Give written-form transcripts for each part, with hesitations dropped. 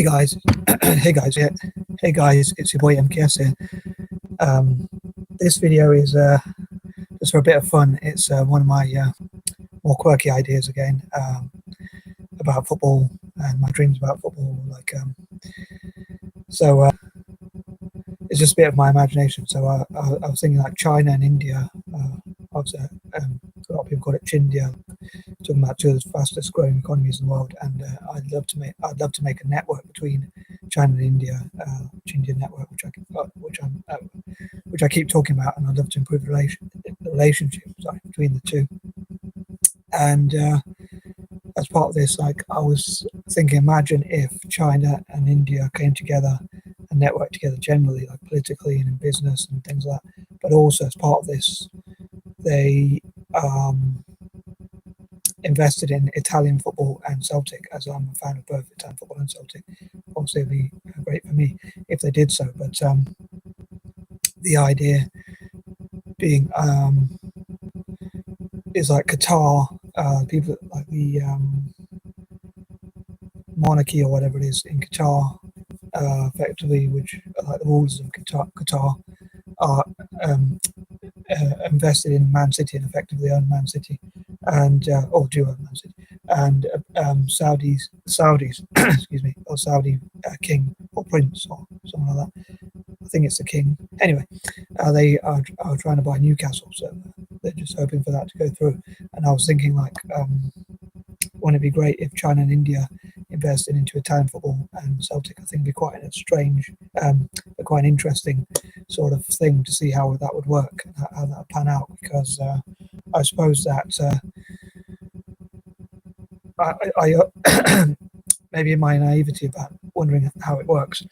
Hey guys, hey guys, it's your boy M.K.S here. This video is just for a bit of fun. It's one of my more quirky ideas again about football and my dreams about football. So it's just a bit of my imagination. So I was thinking like China and India. Obviously, a lot of people call it Chindia. Talking about two of the fastest growing economies in the world, and I'd love to make a network between China and India, Chindia network, which I keep talking about, and I'd love to improve the relationship between the two. And as part of this, like I was thinking, imagine if China and India came together and networked together generally, like politically and in business and things like that. But also as part of this, they invested in Italian football and Celtic, as I'm a fan of both Italian football and Celtic. Obviously, it'd be great for me if they did so. But the idea being is like Qatar, people like the monarchy or whatever it is in Qatar, effectively, which like the rulers of Qatar are invested in Man City and effectively own Man City, and or do own Man City, and Saudis, excuse me, or Saudi king or prince or something like that. I think it's the king. Anyway, they are trying to buy Newcastle, so they're just hoping for that to go through. And I was thinking, like, wouldn't it be great if China and India invested into Italian football and Celtic? I think it'd be quite a strange, but quite an interesting sort of thing to see how that would work and how that would pan out. Because I suppose that I maybe in my naivety about wondering how it works,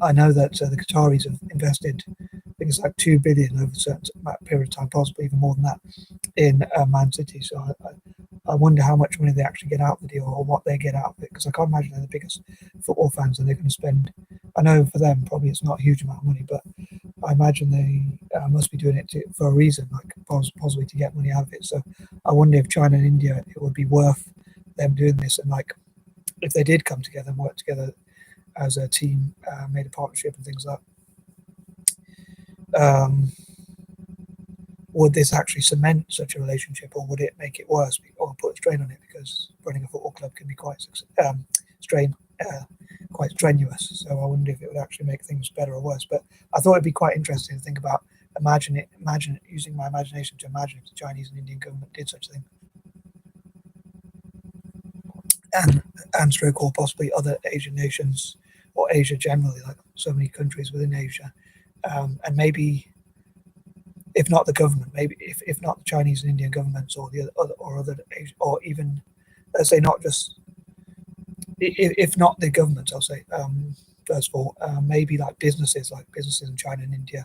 I know that the Qataris have invested, I think it's like 2 billion over a certain period of time, possibly even more than that, in Man City. So I wonder how much money they actually get out of the deal, or what they get out of it, because I can't imagine they're the biggest football fans and they're going to spend. I know for them probably it's not a huge amount of money, but I imagine they must be doing it for a reason, like possibly to get money out of it. So I wonder if China and India, it would be worth them doing this, and like if they did come together and work together as a team, made a partnership and things like that. Would this actually cement such a relationship, or would it make it worse or put a strain on it? Because running a football club can be quite quite strenuous. So I wonder if it would actually make things better or worse. But I thought it'd be quite interesting to think about. Imagine using my imagination to imagine if the Chinese and Indian government did such a thing, and stroke or possibly other Asian nations or Asia generally, like so many countries within Asia, and maybe. If not the government, maybe if not the Chinese and Indian governments, or the other Asian, or even, let's say, not just if not the governments, I'll say first of all, maybe like businesses in China and India,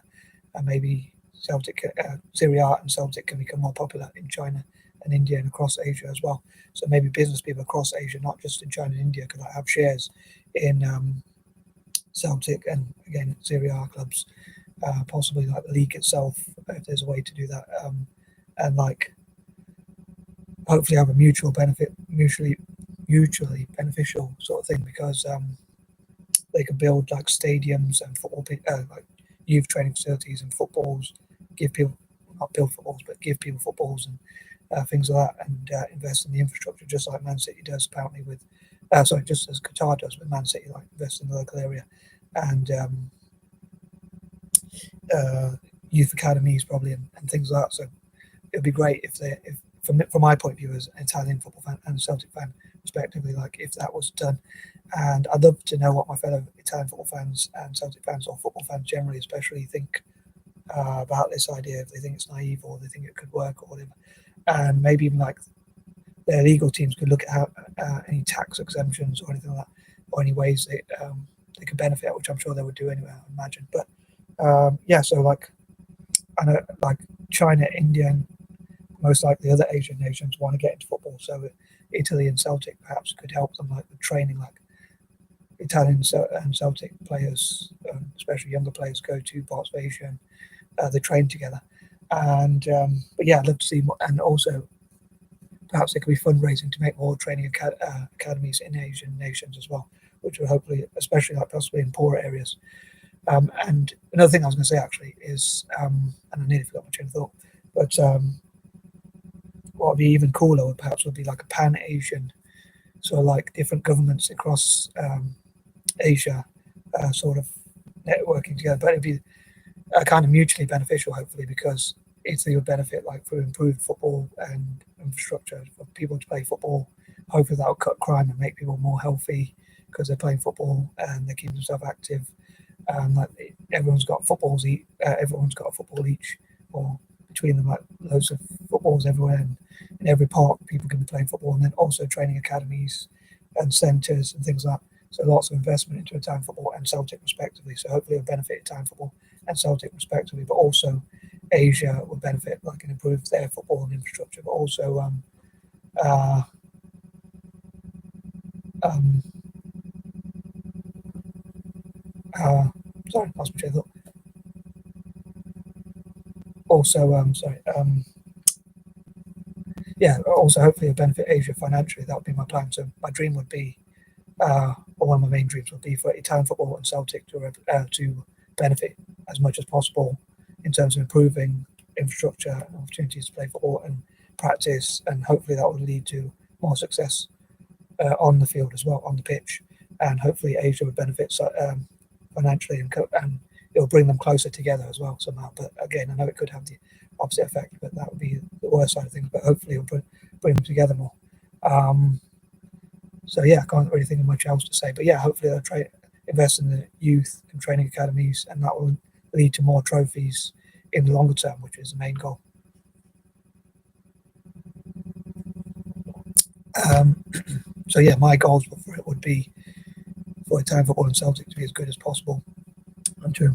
and maybe Serie and Celtic can become more popular in China and India and across Asia as well. So maybe business people across Asia, not just in China and India, could have shares in Celtic and again Serie A clubs. Possibly like the league itself, if there's a way to do that, and like hopefully have a mutually beneficial sort of thing, because they could build like stadiums and football, like youth training facilities and footballs, give people footballs and things like that, and invest in the infrastructure just like Man City does apparently with, just as Qatar does with Man City, like invest in the local area, and youth academies probably and things like that. So it would be great if from my point of view as an Italian football fan and Celtic fan respectively, like if that was done. And I'd love to know what my fellow Italian football fans and Celtic fans, or football fans generally especially, think about this idea, if they think it's naive or they think it could work or whatever. And maybe even like their legal teams could look at how any tax exemptions or anything like that, or any ways they could benefit, which I'm sure they would do anyway, I imagine. But so like I know like China, India, and most likely other Asian nations want to get into football. So Italy and Celtic perhaps could help them like with training, like Italian and Celtic players, especially younger players, go to parts of Asia and they train together. And but yeah, I'd love to see more, and also perhaps there could be fundraising to make more training academies in Asian nations as well, which will hopefully, especially like possibly in poorer areas. And another thing I was going to say actually is, and I nearly forgot my train of thought, but what would be even cooler would perhaps be like a pan-Asian, so like different governments across Asia, sort of networking together. But it'd be kind of mutually beneficial, hopefully, because Italy would benefit like through improved football and infrastructure for people to play football. Hopefully, that will cut crime and make people more healthy because they're playing football and they keep themselves active. Like everyone's got footballs, everyone's got a football each, or between them, like loads of footballs everywhere, and in every park, people can be playing football, and then also training academies and centres and things like that. So lots of investment into Italian football and Celtic respectively. So hopefully it'll benefit Italian football and Celtic respectively, but also Asia will benefit, like, and improve their football and infrastructure, but also uh, um, sorry, lost my train of thought. Also, yeah, also hopefully it'll benefit Asia financially. That would be my plan. So my dream would be, or one of my main dreams would be for Italian football and Celtic to benefit as much as possible in terms of improving infrastructure and opportunities to play football and practice, and hopefully that will lead to more success on the field as well, on the pitch, and hopefully Asia would benefit financially, and it will bring them closer together as well somehow. But again, I know it could have the opposite effect, but that would be the worst side of things. But hopefully, it'll bring them together more. So yeah, I can't really think of much else to say. But yeah, hopefully they'll invest in the youth and training academies, and that will lead to more trophies in the longer term, which is the main goal. So yeah, my goals for it would be for Italian football and Celtic to be as good as possible, and to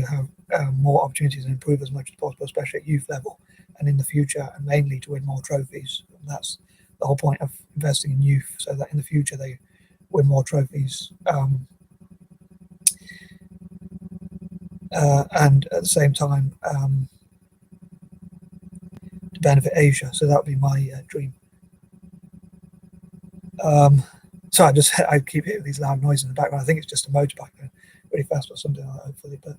have more opportunities and improve as much as possible, especially at youth level and in the future, and mainly to win more trophies. And that's the whole point of investing in youth, so that in the future they win more trophies. And at the same time, to benefit Asia. So that would be my dream. So I keep hearing these loud noises in the background. I think it's just a motorbike going really fast or something like that, hopefully. But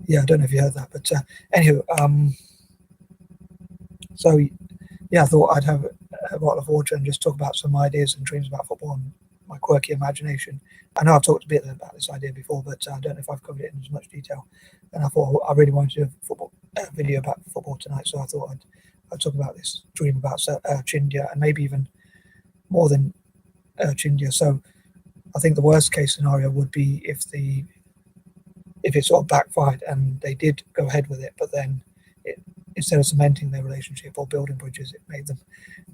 yeah, I don't know if you heard that. But anywho, so yeah, I thought I'd have a bottle of water and just talk about some ideas and dreams about football and my quirky imagination. I know I've talked a bit about this idea before, but I don't know if I've covered it in as much detail. And I thought I really wanted to do a video about football tonight, so I thought I'd talk about this dream about Chindia, and maybe even more than Chindia. So I think the worst case scenario would be if it sort of backfired and they did go ahead with it, but then instead of cementing their relationship or building bridges, it made them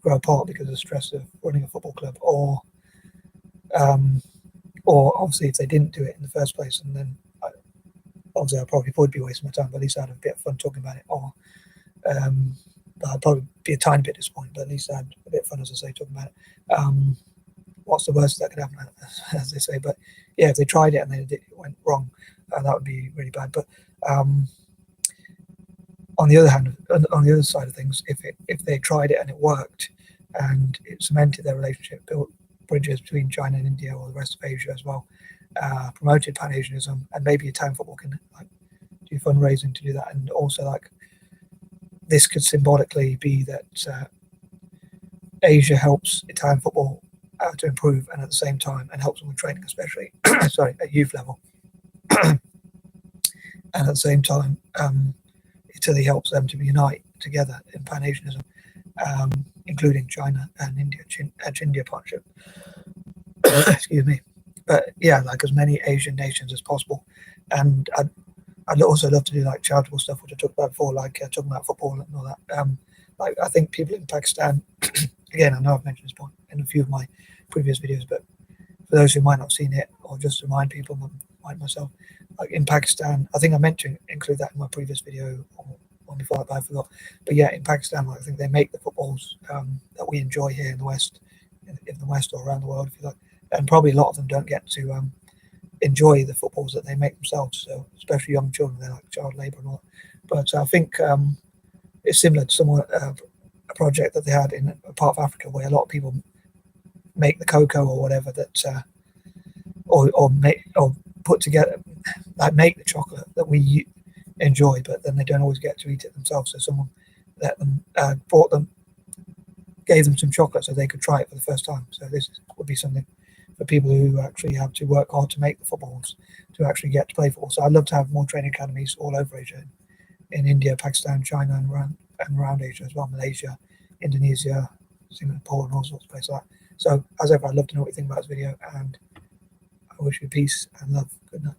grow apart because of the stress of running a football club, or obviously if they didn't do it in the first place, and then obviously I probably would be wasting my time, but at least I'd have a bit of fun talking about it, or but I'd probably be a tiny bit disappointed, but at least I had a bit of fun, as I say, talking about it. What's the worst that could happen, as they say? But yeah, if they tried it and it went wrong, that would be really bad. But on the other hand, on the other side of things, if they tried it and it worked, and it cemented their relationship, built bridges between China and India or the rest of Asia as well, promoted Pan-Asianism, and maybe Italian football can like do fundraising to do that, and also like this could symbolically be that Asia helps Italian football to improve, and at the same time, and helps them with training, especially sorry, at youth level, and at the same time, Italy helps them to unite together in Pan-Asianism, including China and India, Chindia partnership. Excuse me. But yeah, like as many Asian nations as possible, and I'd also love to do like charitable stuff, which I talked about before, like talking about football and all that. Like I think people in Pakistan, again, I know I've mentioned this point in a few of my previous videos, but for those who might not have seen it, or just to remind people, like myself, like in Pakistan, I think I meant to include that in my previous video or one before that, but I forgot. But yeah, in Pakistan, like, I think they make the footballs that we enjoy here in the West, in the West or around the world, if you like, and probably a lot of them don't get to enjoy the footballs that they make themselves. So especially young children, they're like child labour and all that. But I think it's similar to somewhat a project that they had in a part of Africa where a lot of people make the cocoa or whatever that or make or put together, like make the chocolate that we enjoy, but then they don't always get to eat it themselves. So someone let them brought them, gave them some chocolate so they could try it for the first time. So this would be something for people who actually have to work hard to make the footballs to actually get to play football. So I'd love to have more training academies all over Asia, in India, Pakistan, China, and around Asia as well, Malaysia, Indonesia, Singapore, and all sorts of places like that. So as ever, I'd love to know what you think about this video, and I wish you peace and love. Good night.